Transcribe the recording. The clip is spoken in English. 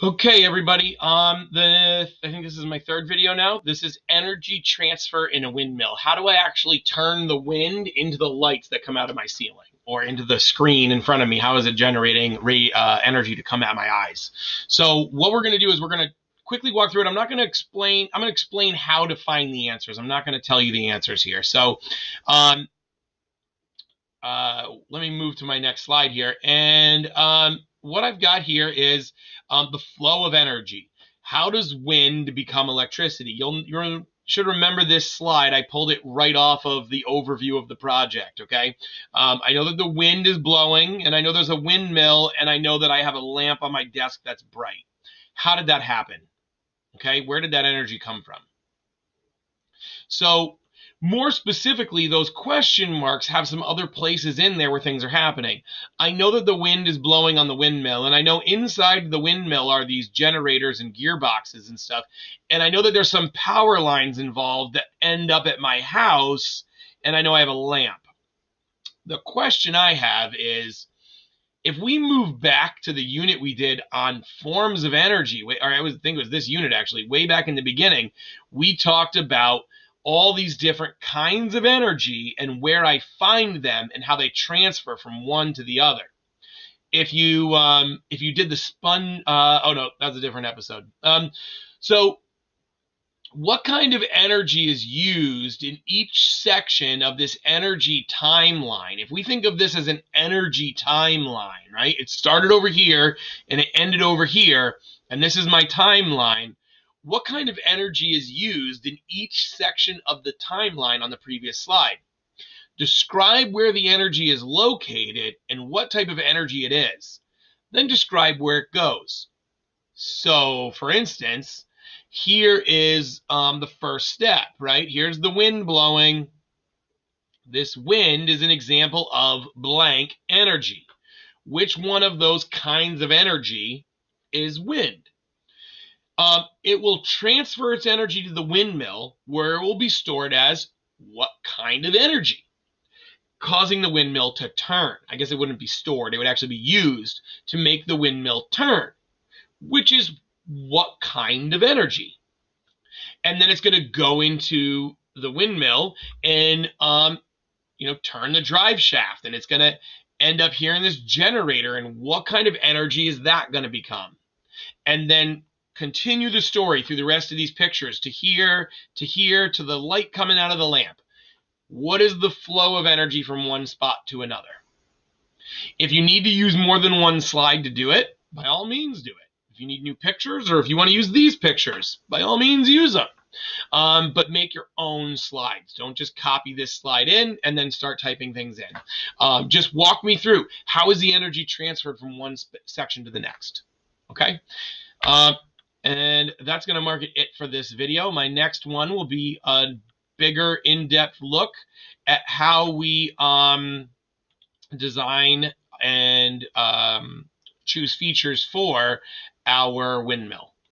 Okay, everybody. I think this is my third video now. This is energy transfer in a windmill. How do I actually turn the wind into the lights that come out of my ceiling or into the screen in front of me? How is it generating energy to come at my eyes? So what we're going to do is we're going to quickly walk through it. I'm not going to explain. I'm going to explain how to find the answers. I'm not going to tell you the answers here. So um, let me move to my next slide here. And what I've got here is the flow of energy. How does wind become electricity? You should remember this slide. I pulled it right off of the overview of the project, okay? I know that the wind is blowing, and I know there's a windmill, and I know that I have a lamp on my desk that's bright. How did that happen? Okay, where did that energy come from? So more specifically, those question marks have some other places in there where things are happening. I know that the wind is blowing on the windmill, and I know inside the windmill are these generators and gearboxes and stuff. And I know that there's some power lines involved that end up at my house, and I know I have a lamp. The question I have is, if we move back to the unit we did on forms of energy, or I think it was this unit actually, way back in the beginning, we talked about all these different kinds of energy and where I find them and how they transfer from one to the other. If you did the oh no, that's a different episode. So what kind of energy is used in each section of this energy timeline? If we think of this as an energy timeline, right? It started over here and it ended over here, and this is my timeline. What kind of energy is used in each section of the timeline on the previous slide? Describe where the energy is located and what type of energy it is. Then describe where it goes. So, for instance, here is the first step, right? Here's the wind blowing. This wind is an example of blank energy. Which one of those kinds of energy is wind? It will transfer its energy to the windmill, where it will be stored as what kind of energy? Causing the windmill to turn. I guess it wouldn't be stored. It would actually be used to make the windmill turn, which is what kind of energy? And then it's going to go into the windmill and turn the drive shaft, and it's going to end up here in this generator. And what kind of energy is that going to become? And then continue the story through the rest of these pictures to here, to the light coming out of the lamp. What is the flow of energy from one spot to another? If you need to use more than one slide to do it, by all means do it. If you need new pictures, or if you want to use these pictures, by all means use them. But make your own slides. Don't just copy this slide in and then start typing things in. Just walk me through. How is the energy transferred from one section to the next? Okay? And that's going to mark it for this video. My next one will be a bigger, in-depth look at how we design and choose features for our windmill.